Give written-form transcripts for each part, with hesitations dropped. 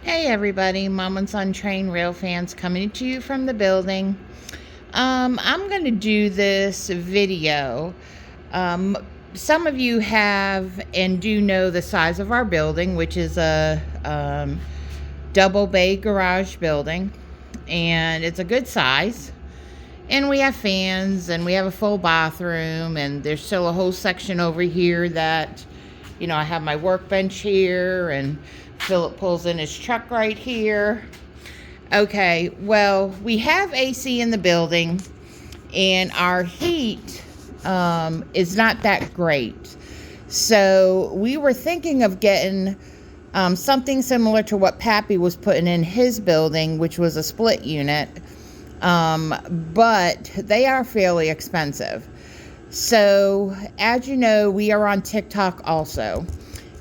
Hey everybody, Mom and Son Train Rail fans coming to you from the building. I'm going to do this video. Some of you have and do know the size of our building, which is a double bay garage building, and it's a good size. And we have fans, and we have a full bathroom, and there's still a whole section over here that, I have my workbench here, and Philip pulls in his truck right here. Okay, well, we have AC in the building, and our heat is not that great. So we were thinking of getting something similar to what Pappy was putting in his building, which was a split unit. But they are fairly expensive. So, as you know, we are on TikTok also.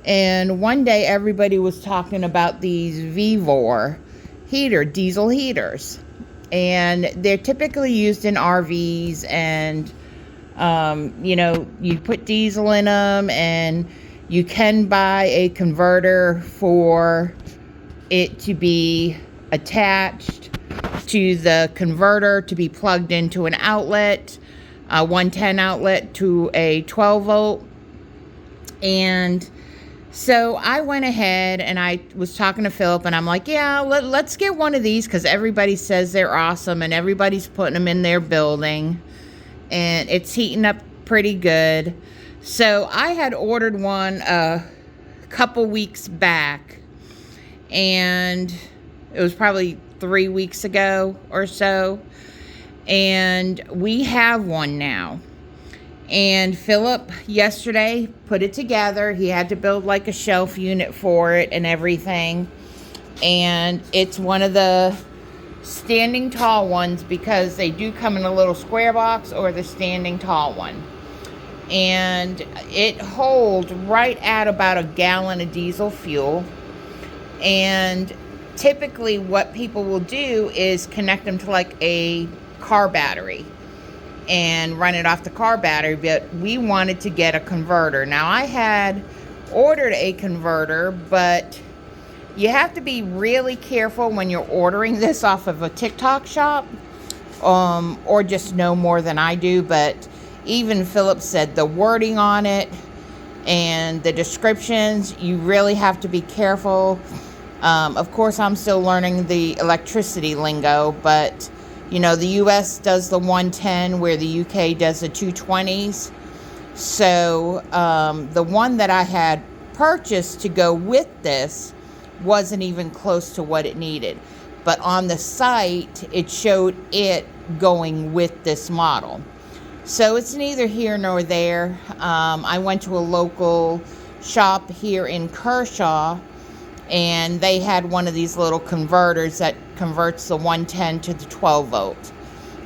And one day everybody was talking about these VEVOR diesel heaters. And they're typically used in RVs, and, you put diesel in them, and you can buy a converter for it to be attached to the converter to be plugged into an outlet, a 110 outlet to a 12 volt. And so I went ahead and I was talking to Philip, and I'm like, yeah, let's get one of these, because everybody says they're awesome and everybody's putting them in their building and it's heating up pretty good. So I had ordered one a couple weeks back, and it was probably 3 weeks ago or so, and we have one now. And Philip yesterday put it together. He had to build like a shelf unit for it and everything, and it's one of the standing tall ones, because they do come in a little square box or the standing tall one, and it holds right at about a gallon of diesel fuel. And typically what people will do is connect them to like a car battery and run it off the car battery, but we wanted to get a converter. Now, I had ordered a converter, but you have to be really careful when you're ordering this off of a TikTok shop, or just know more than I do. But even Philip said the wording on it and the descriptions, you really have to be careful. Of course, I'm still learning the electricity lingo, but, the U.S. does the 110 where the U.K. does the 220s. So the one that I had purchased to go with this wasn't even close to what it needed. But on the site, it showed it going with this model. So it's neither here nor there. I went to a local shop here in Kershaw, and they had one of these little converters that converts the 110 to the 12 volt.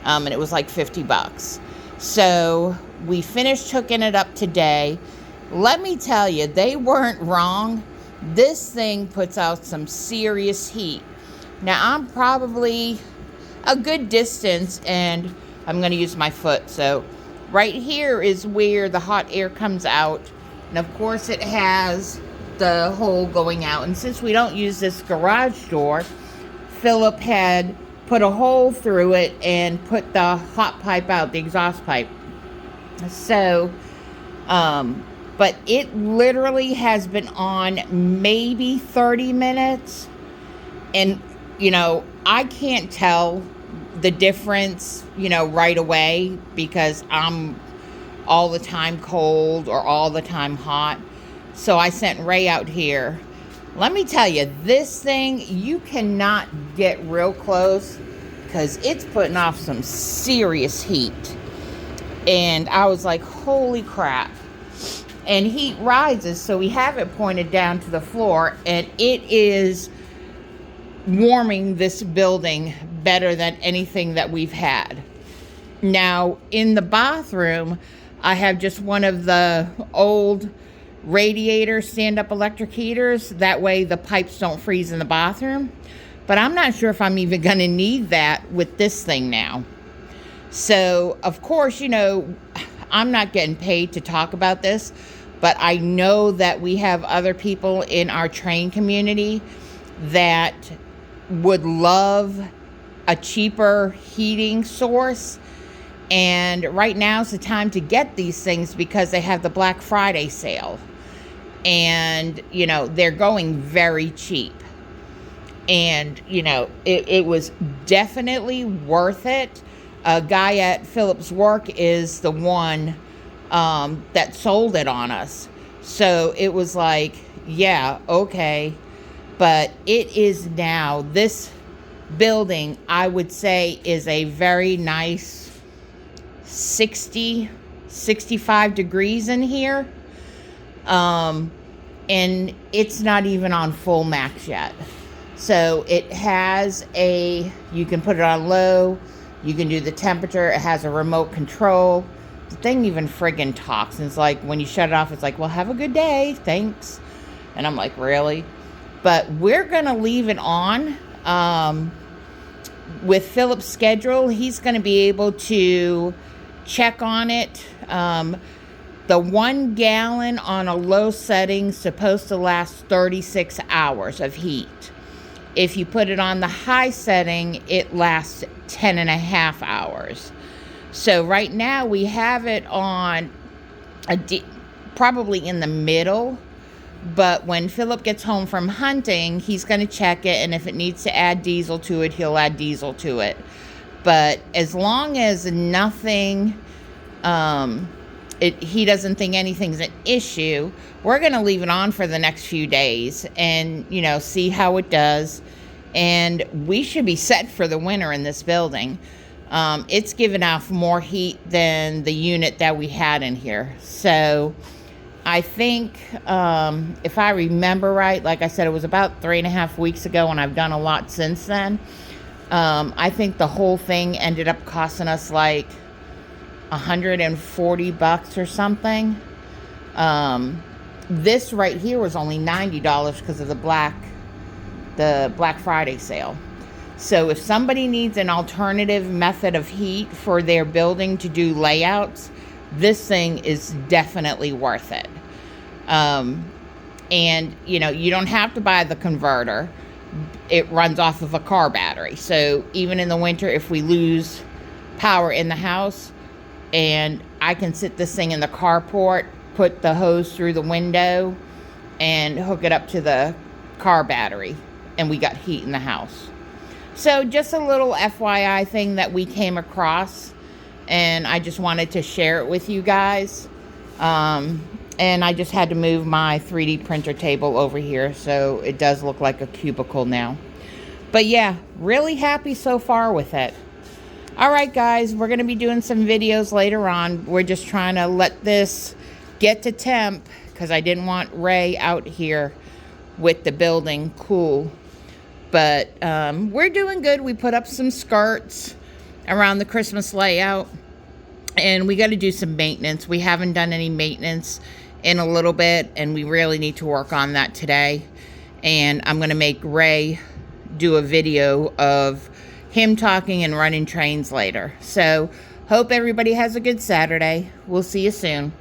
And it was like $50. So we finished hooking it up today. Let me tell you, they weren't wrong. This thing puts out some serious heat. Now, I'm probably a good distance, and I'm going to use my foot. So right here is where the hot air comes out. And of course it has the hole going out. And since we don't use this garage door, Philip had put a hole through it and put the hot pipe out, the exhaust pipe. So, but it literally has been on maybe 30 minutes. And, I can't tell the difference, right away, because I'm all the time cold or all the time hot. So I sent Ray out here. Let me tell you, this thing, you cannot get real close, because it's putting off some serious heat. And I was like, holy crap. And heat rises, so we have it pointed down to the floor, and it is warming this building better than anything that we've had. Now, in the bathroom, I have just one of the old radiator stand-up electric heaters. That way the pipes don't freeze in the bathroom. But I'm not sure if I'm even going to need that with this thing now. So, of course, I'm not getting paid to talk about this, but I know that we have other people in our train community that would love a cheaper heating source. And right now is the time to get these things because they have the Black Friday sale. And, you know, they're going very cheap. And, you know, it was definitely worth it. A guy at Phillips Work is the one that sold it on us. So it was like, yeah, okay. But it is now, this building, I would say, is a very nice 60, 65 degrees in here. And it's not even on full max yet. So it has you can put it on low, you can do the temperature, it has a remote control. The thing even friggin' talks, and it's like, when you shut it off, it's like, well, have a good day, thanks. And I'm like, really? But we're gonna leave it on. With Philip's schedule, he's gonna be able to check on it. The 1 gallon on a low setting is supposed to last 36 hours of heat. If you put it on the high setting, it lasts 10.5 hours. So right now we have it on probably in the middle, but when Philip gets home from hunting, he's going to check it, and if it needs to add diesel to it, he'll add diesel to it. But as long as nothing, he doesn't think anything's an issue, we're going to leave it on for the next few days and, you know, see how it does. And we should be set for the winter in this building. It's given off more heat than the unit that we had in here. So I think, if I remember right, like I said, it was about 3.5 weeks ago, and I've done a lot since then. I think the whole thing ended up costing us like $140 or something. This right here was only $90 because of the Black Friday sale. So if somebody needs an alternative method of heat for their building to do layouts, this thing is definitely worth it. And, you know, you don't have to buy the converter. It runs off of a car battery. So even in the winter, if we lose power in the house, and I can sit this thing in the carport, put the hose through the window, and hook it up to the car battery, and we got heat in the house. So just a little FYI thing that we came across, and I just wanted to share it with you guys. And I just had to move my 3D printer table over here, so it does look like a cubicle now. But yeah, really happy so far with it. All right, guys, we're going to be doing some videos later on. We're just trying to let this get to temp because I didn't want Ray out here with the building cool. But we're doing good. We put up some skirts around the Christmas layout, and we got to do some maintenance. We haven't done any maintenance in a little bit, and we really need to work on that today. And I'm going to make Ray do a video of him talking and running trains later. So hope everybody has a good Saturday. We'll see you soon.